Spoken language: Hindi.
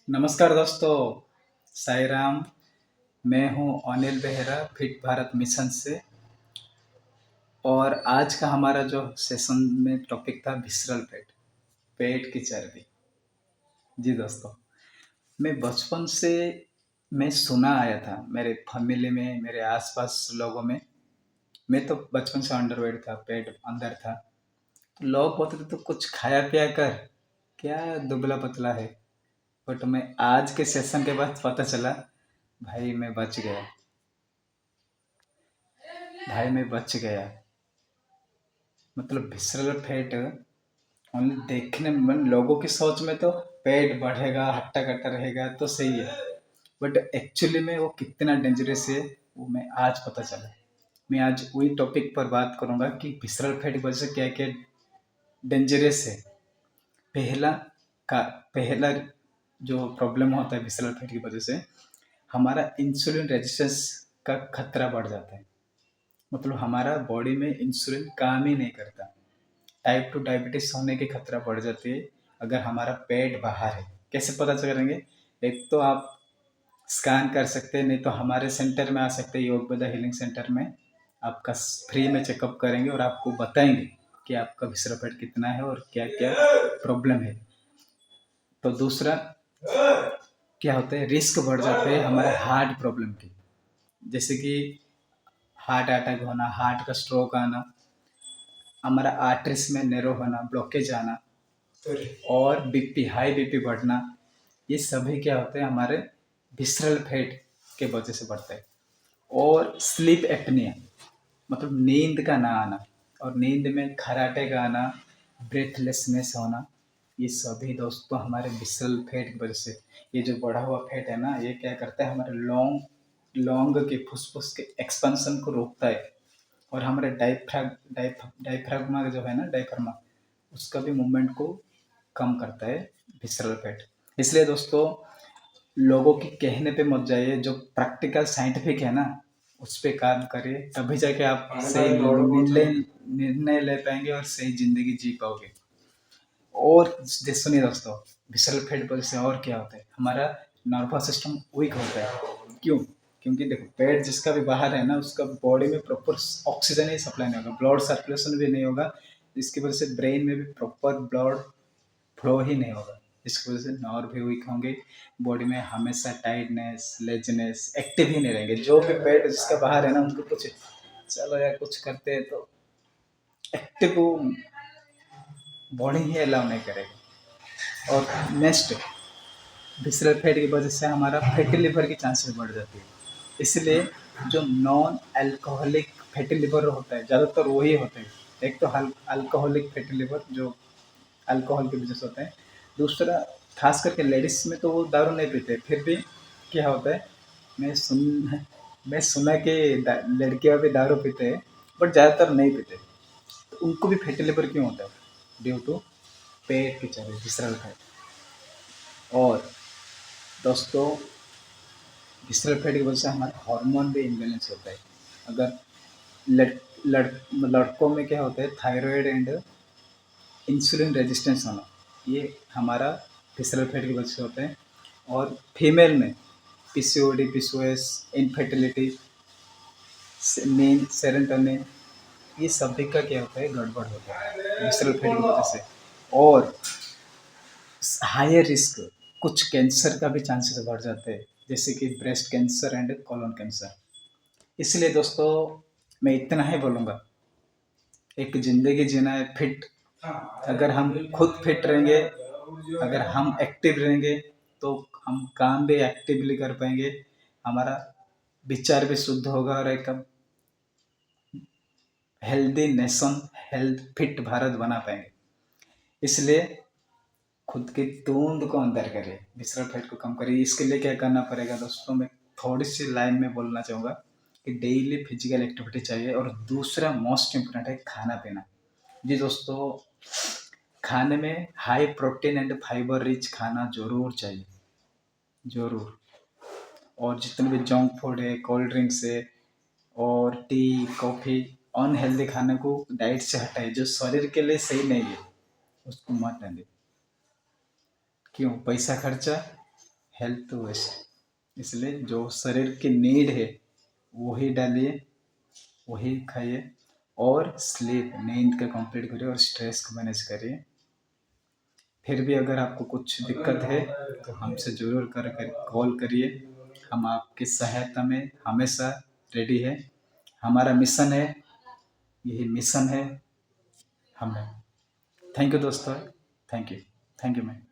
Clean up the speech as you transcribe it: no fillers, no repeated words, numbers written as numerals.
नमस्कार दोस्तों, साई राम। मैं हूं अनिल बेहरा फिट भारत मिशन से। और आज का हमारा जो सेशन में टॉपिक था विसरल फैट, पेट की चर्बी। जी दोस्तों, मैं बचपन से मैं सुना आया था मेरे फैमिली में, मेरे आसपास लोगों में। मैं तो बचपन से अंडरवेट था, पेट अंदर था। तो लोग बोलते थे तो कुछ खाया पिया कर, क्या दुबला पतला है। बट मैं आज के सेशन के बाद पता चला, भाई मैं बच गया, भाई मैं बच गया। मतलब विसरल फैट ओनली देखने में, लोगों की सोच में तो पेट बढ़ेगा, हट्टा कट्टा रहेगा तो सही है। बट एक्चुअली में वो कितना डेंजरस है, वो मैं आज पता चला। मैं आज वही टॉपिक पर बात करूंगा कि विसरल फैट की वजह से क्या क्या डेंजरस है। पहला का पहला जो प्रॉब्लम होता है विसरल फैट की वजह से, हमारा इंसुलिन रेजिस्टेंस का खतरा बढ़ जाता है। मतलब हमारा बॉडी में इंसुलिन काम ही नहीं करता। टाइप 2 डायबिटीज होने की खतरा बढ़ जाती है अगर हमारा पेट बाहर है। कैसे पता करेंगे? एक तो आप स्कैन कर सकते हैं, नहीं तो हमारे सेंटर में आ सकते हैं, योग वेदा हीलिंग सेंटर में। आपका फ्री में चेकअप करेंगे और आपको बताएंगे कि आपका विसरा पेट कितना है और क्या क्या प्रॉब्लम है। तो दूसरा क्या होता है, रिस्क बढ़ जाते हैं हमारे हार्ट प्रॉब्लम की। जैसे कि हार्ट अटैक होना, हार्ट का स्ट्रोक आना, हमारा आर्टरीज में नैरो होना, ब्लॉकेज आना, और बीपी, हाई बीपी बढ़ना। ये सभी क्या होते हैं, हमारे विसरल फैट के वजह से बढ़ता है। और स्लीप एपनिया, मतलब नींद का ना आना, और नींद में खराटे का आना, ब्रेथलेसनेस होना, ये सभी दोस्तों हमारे विसरल फैट की वजह से। ये जो बढ़ा हुआ फैट है ना, ये क्या करता है, हमारे लॉन्ग के फुसफुस के एक्सपेंशन को रोकता है। और हमारे डायफ्राग्मा जो है ना, डायफ्रामा, उसका भी मूवमेंट को कम करता है विसरल फैट। इसलिए दोस्तों, लोगों के कहने पे मत जाइए, जो प्रैक्टिकल साइंटिफिक है ना उस पे काम करिए, तभी जाके आप सही निर्णय ले पाएंगे और सही जिंदगी जी पाओगे। और सुनिए दोस्तों, विसरल फैट वजह से और क्या होता है, हमारा नर्वस सिस्टम वीक होता है। क्यों? क्योंकि देखो, पेट जिसका भी बाहर है ना, उसका बॉडी में प्रॉपर ऑक्सीजन ही सप्लाई नहीं होगा, ब्लड सर्कुलेशन भी नहीं होगा। इसकी वजह से ब्रेन में भी प्रॉपर ब्लड फ्लो ही नहीं होगा। इसकी वजह से नर्व भी वीक होंगे, बॉडी में हमेशा टाइटनेस, लेजनेस, एक्टिव ही नहीं रहेंगे। जो भी पेट जिसका बाहर है ना, उनको कुछ चलो यार कुछ करते हैं तो एक्टिव बॉडी ही अलाउ नहीं करेगा। और नेक्स्ट, विसरल फैट की वजह से हमारा फैटी लिवर की चांसेस बढ़ जाती है। इसलिए जो नॉन अल्कोहलिक फैटी लिवर होता है, ज़्यादातर वही होता है। एक तो अल्कोहलिक फैटी लिवर जो अल्कोहल की वजह से होता है। दूसरा, खास करके लेडीज में तो वो दारू नहीं पीते, फिर भी क्या होता है, मैं सुन मैं सुना कि लड़कियां भी दारू पीते हैं, बट ज़्यादातर नहीं पीते। तो उनको भी फैटी लिवर क्यों होता है? ड्यू टू पेट की चर्बी, विसरल फैट। और दोस्तों, विसरल फैट की वजह से हमारा हार्मोन भी इम्बेलेंस होता है। अगर लड़, लड़, लड़कों में क्या होता है, थायराइड एंड इंसुलिन रेजिस्टेंस होना, ये हमारा विसरल फैट की वजह से होता है। और फीमेल में पीसीओडी, पीसीओएस, इनफर्टिलिटी, नींद, सेरोटोनिन, ये सभी का क्या होता है, गड़बड़ होता है विसरल फैट की वजह से। और हायर रिस्क, कुछ कैंसर का भी चांसेस बढ़ जाते हैं, जैसे कि breast cancer and colon cancer. इसलिए दोस्तों, मैं इतना ही बोलूँगा, एक ज़िंदगी जीना है फिट। अगर हम खुद फिट रहेंगे, अगर हम एक्टिव रहेंगे, तो हम काम भी एक्टिवली कर पाएंगे, हमारा विचार भी शुद्ध होगा, और एक healthy nation, health fit Bharat बना पाएंगे। इसलिए खुद की तूंद को अंदर करिए, विसरल फैट को कम करिए। इसके लिए क्या करना पड़ेगा दोस्तों, मैं थोड़ी सी लाइन में बोलना चाहूँगा कि डेली फिजिकल एक्टिविटी चाहिए। और दूसरा मोस्ट इम्पोर्टेंट है खाना पीना। जी दोस्तों, खाने में high protein and fibre rich खाना जरूर चाहिए, जरूर। और जितने भी जंक फूड है, कोल्ड ड्रिंक्स है, और टी, कॉफ़ी, अनहेल्दी खाने को डाइट से हटाइए, जो शरीर के लिए सही नहीं है उसको मत लेंगे। क्यों? पैसा खर्चा हेल्थ टू वेस्ट। इसलिए जो शरीर की नीड है वही डालिए, वही खाइए, और स्लीप, नींद का कंप्लीट करिए, और स्ट्रेस को मैनेज करिए। फिर भी अगर आपको कुछ दिक्कत है तो हमसे ज़रूर कर कॉल करिए। हम आपकी सहायता में हमेशा रेडी है। हमारा मिशन है, यही मिशन है हमें। थैंक यू दोस्तों। Thank you. Thank you ma'am.